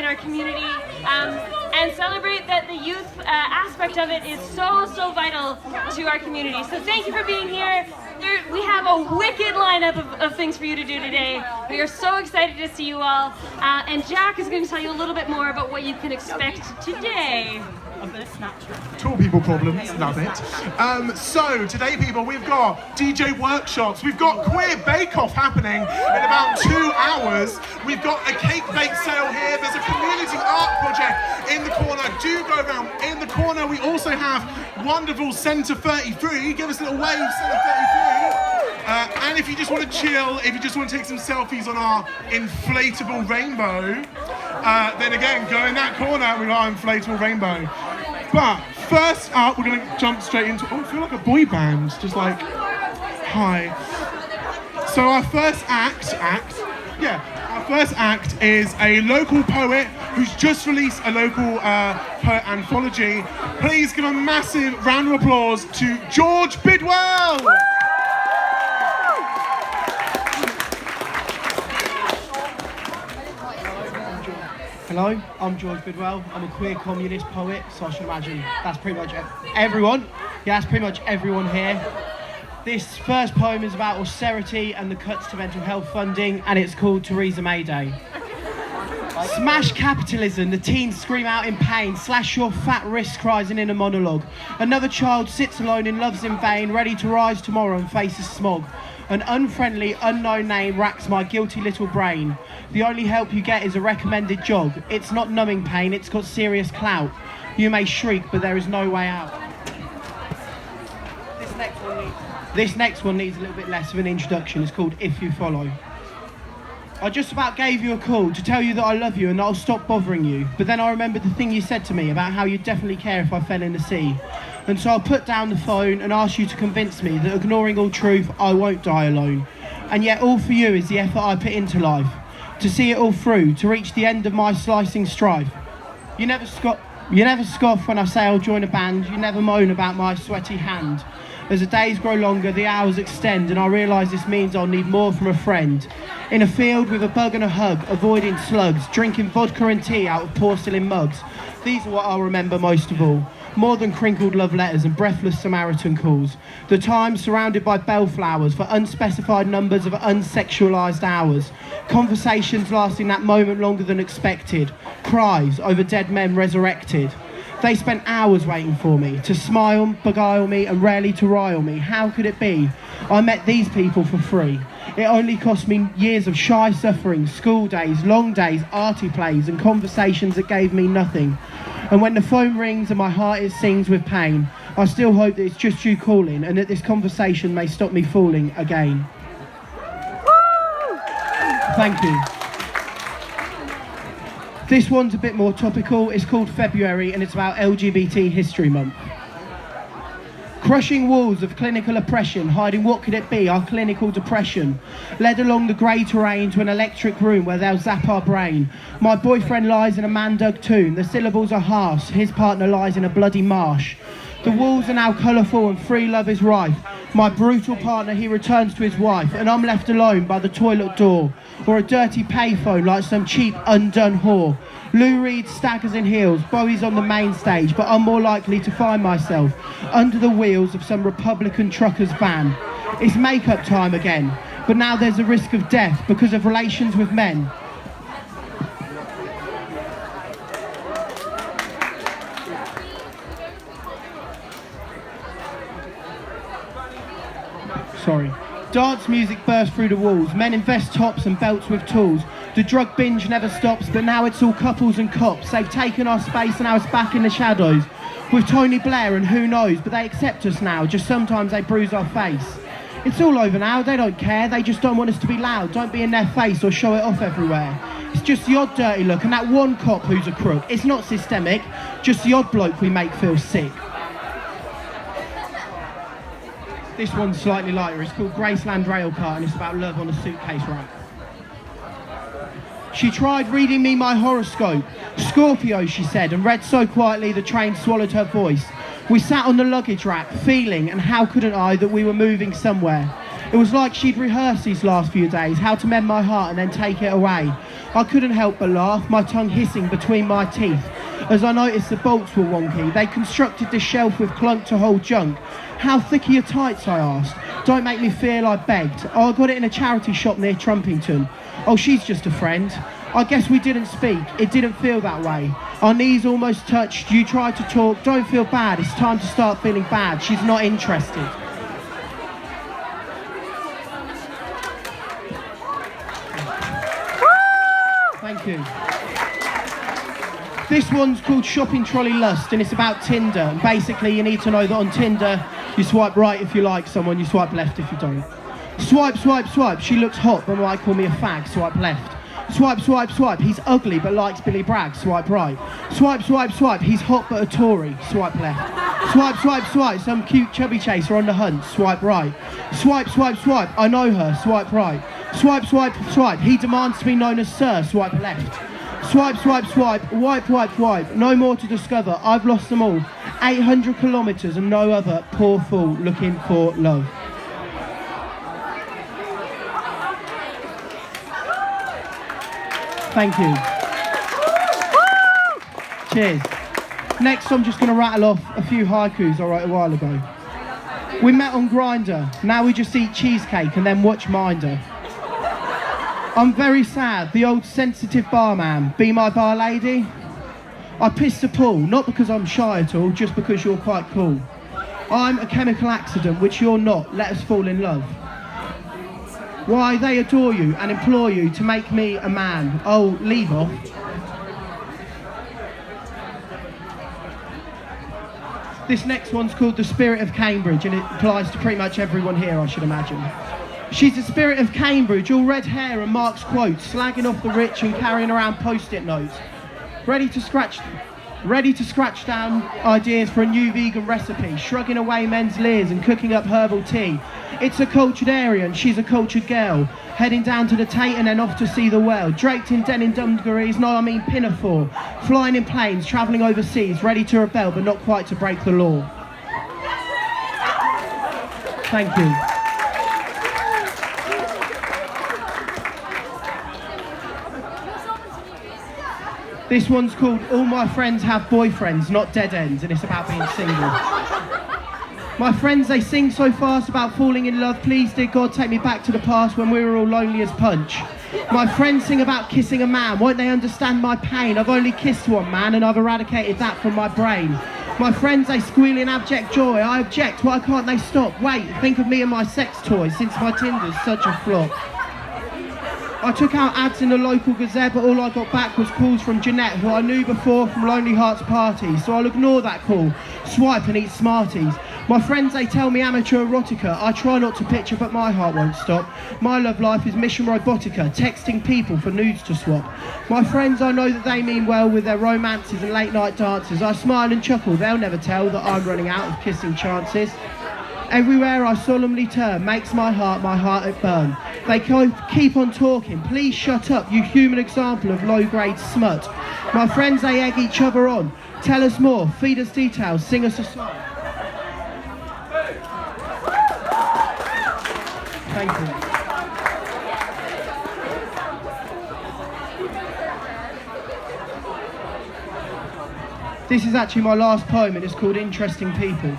our community and celebrate that the youth aspect of it is so vital to our community. So thank you for being here. We have a wicked lineup of things for you to do today. We are so excited to see you all. And Jack is going to tell you a little bit more about what you can expect today. Tall people problems, love it. So today, people, we've got DJ workshops, we've got Queer Bake Off happening in about 2 hours. We've got a cake bake sale here. There's a community art project in the corner. Do go around in the corner. We also have wonderful Centre 33. Give us a little wave, Centre 33. And if you just want to chill, if you just want to take some selfies on our inflatable rainbow, then again, go in that corner with our inflatable rainbow. But first up, we're going to jump straight into, I feel like a boy band, just like, hi. So our first act is a local poet who's just released a local poet anthology. Please give a massive round of applause to George Bidwell! Hello, I'm George Bidwell. I'm a queer communist poet, so I should imagine that's pretty much everyone. Yeah, that's pretty much everyone here. This first poem is about austerity and the cuts to mental health funding, and it's called Theresa May Day. Smash capitalism, the teens scream out in pain, slash your fat wrists cries in a monologue. Another child sits alone in love's in vain, ready to rise tomorrow and face the smog. An unfriendly, unknown name racks my guilty little brain. The only help you get is a recommended jog. It's not numbing pain, it's got serious clout. You may shriek, but there is no way out. This next one needs a little bit less of an introduction. It's called If You Follow. I just about gave you a call to tell you that I love you and that I'll stop bothering you. But then I remembered the thing you said to me about how you'd definitely care if I fell in the sea. And so I'll put down the phone and ask you to convince me that ignoring all truth, I won't die alone. And yet all for you is the effort I put into life. To see it all through, to reach the end of my slicing strife. You never scoff when I say I'll join a band. You never moan about my sweaty hand. As the days grow longer, the hours extend, and I realise this means I'll need more from a friend. In a field with a bug and a hug, avoiding slugs, drinking vodka and tea out of porcelain mugs. These are what I'll remember most of all. More than crinkled love letters and breathless Samaritan calls. The time surrounded by bellflowers for unspecified numbers of unsexualised hours. Conversations lasting that moment longer than expected. Cries over dead men resurrected. They spent hours waiting for me, to smile, beguile me, and rarely to rile me. How could it be? I met these people for free. It only cost me years of shy suffering, school days, long days, arty plays, and conversations that gave me nothing. And when the phone rings and my heart it sings with pain, I still hope that it's just you calling, and that this conversation may stop me falling again. Thank you. This one's a bit more topical. It's called February and it's about LGBT History Month. Crushing walls of clinical oppression, hiding what could it be, our clinical depression. Led along the grey terrain to an electric room where they'll zap our brain. My boyfriend lies in a man-dug tomb, the syllables are harsh, his partner lies in a bloody marsh. The walls are now colourful and free love is rife. My brutal partner, he returns to his wife, and I'm left alone by the toilet door, or a dirty payphone like some cheap, undone whore. Lou Reed staggers in heels, Bowie's on the main stage, but I'm more likely to find myself under the wheels of some Republican trucker's van. It's make-up time again, but now there's a risk of death because of relations with men. Dance music bursts through the walls, men in vest tops and belts with tools. The drug binge never stops, but now it's all couples and cops. They've taken our space and now it's back in the shadows. With Tony Blair and who knows, but they accept us now, just sometimes they bruise our face. It's all over now, they don't care, they just don't want us to be loud. Don't be in their face or show it off everywhere. It's just the odd dirty look and that one cop who's a crook. It's not systemic, just the odd bloke we make feel sick. This one's slightly lighter. It's called Graceland Railcar and it's about love on a suitcase rack. She tried reading me my horoscope. Scorpio, she said, and read so quietly the train swallowed her voice. We sat on the luggage rack, feeling, and how couldn't I, that we were moving somewhere. It was like she'd rehearsed these last few days, how to mend my heart and then take it away. I couldn't help but laugh, my tongue hissing between my teeth. As I noticed the bolts were wonky, they constructed the shelf with clunk to hold junk. How thick are your tights, I asked. Don't make me feel, I begged. Oh, I got it in a charity shop near Trumpington. Oh, she's just a friend. I guess we didn't speak, it didn't feel that way. Our knees almost touched, you tried to talk, don't feel bad, it's time to start feeling bad, she's not interested. Thank you. This one's called Shopping Trolley Lust, and it's about Tinder. And basically, you need to know that on Tinder, you swipe right if you like someone, you swipe left if you don't. Swipe, swipe, swipe, she looks hot but might call me a fag, swipe left. Swipe, swipe, swipe, he's ugly but likes Billy Bragg, swipe right. Swipe, swipe, swipe, he's hot but a Tory, swipe left. Swipe, swipe, swipe, some cute chubby chaser on the hunt, swipe right. Swipe, swipe, swipe, I know her, swipe right. Swipe, swipe, swipe, he demands to be known as Sir, swipe left. Swipe, swipe, swipe, wipe, wipe, wipe, no more to discover, I've lost them all. 800 kilometres and no other, poor fool looking for love. Thank you. Cheers. Next, I'm just going to rattle off a few haikus I wrote a while ago. We met on Grindr, now we just eat cheesecake and then watch Minder. I'm very sad, the old sensitive barman, be my bar lady. I pissed a pool, not because I'm shy at all, just because you're quite cool. I'm a chemical accident, which you're not, let us fall in love. Why, they adore you and implore you to make me a man. Oh, leave off. This next one's called The Spirit of Cambridge, and it applies to pretty much everyone here, I should imagine. She's the spirit of Cambridge, all red hair and Mark's quotes, slagging off the rich and carrying around post-it notes. Ready to scratch down ideas for a new vegan recipe, shrugging away men's leers and cooking up herbal tea. It's a cultured area and she's a cultured girl, heading down to the Tate and then off to see the well, draped in denim dungarees, no I mean pinafore, flying in planes, travelling overseas, ready to rebel but not quite to break the law. Thank you. This one's called All My Friends Have Boyfriends, Not Dead Ends, and it's about being single. My friends, they sing so fast about falling in love, please dear God take me back to the past when we were all lonely as punch. My friends sing about kissing a man, won't they understand my pain? I've only kissed one man and I've eradicated that from my brain. My friends, they squeal in abject joy, I object, why can't they stop? Wait, think of me and my sex toys, since my Tinder's such a flop. I took out ads in the local Gazette, but all I got back was calls from Jeanette, who I knew before from Lonely Hearts parties, so I'll ignore that call, swipe and eat Smarties. My friends, they tell me amateur erotica, I try not to picture, but my heart won't stop. My love life is mission robotica, texting people for nudes to swap. My friends, I know that they mean well with their romances and late night dances. I smile and chuckle, they'll never tell that I'm running out of kissing chances. Everywhere I solemnly turn, makes my heart it burn. They keep on talking, please shut up, you human example of low-grade smut. My friends, they egg each other on. Tell us more, feed us details, sing us a song. Thank you. This is actually my last poem, and it's called Interesting People.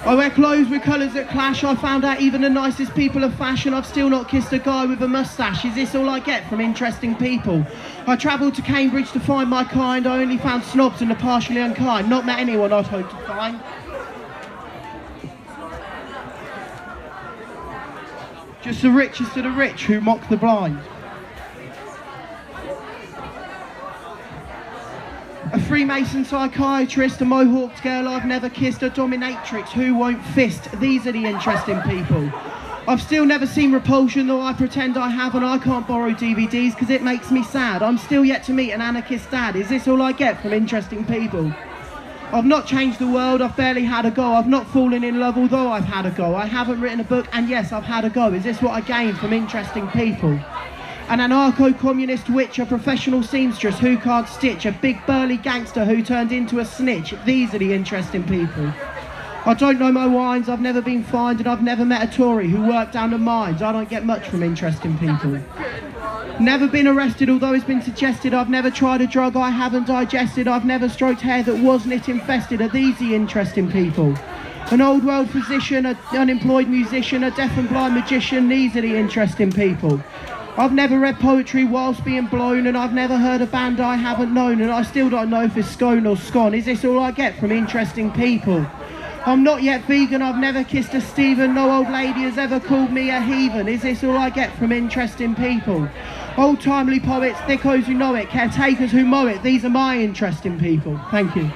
I wear clothes with colours that clash. I found out even the nicest people of fashion. I've still not kissed a guy with a moustache. Is this all I get from interesting people? I travelled to Cambridge to find my kind. I only found snobs and the partially unkind. Not met anyone I'd hoped to find. Just the richest of the rich who mock the blind. A Freemason psychiatrist, a Mohawked girl I've never kissed, a dominatrix who won't fist. These are the interesting people. I've still never seen Repulsion, though I pretend I have, and I can't borrow DVDs because it makes me sad. I'm still yet to meet an anarchist dad. Is this all I get from interesting people? I've not changed the world, I've barely had a go. I've not fallen in love, although I've had a go. I haven't written a book, and yes, I've had a go. Is this what I gain from interesting people? An anarcho-communist witch, a professional seamstress who can't stitch, a big burly gangster who turned into a snitch. These are the interesting people. I don't know my wines, I've never been fined, and I've never met a Tory who worked down the mines. I don't get much from interesting people. Never been arrested, although it's been suggested. I've never tried a drug I haven't digested. I've never stroked hair that wasn't it infested. Are these the interesting people? An old world physician, an unemployed musician, a deaf and blind magician. These are the interesting people. I've never read poetry whilst being blown, and I've never heard a band I haven't known, and I still don't know if it's scone or scone. Is this all I get from interesting people? I'm not yet vegan, I've never kissed a Stephen, no old lady has ever called me a heathen. Is this all I get from interesting people? Old timely poets, thickos who know it, caretakers who mow it, these are my interesting people. Thank you.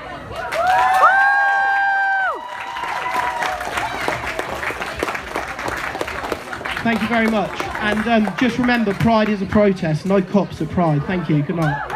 Thank you very much. And just remember, Pride is a protest, no cops at Pride. Thank you, good night.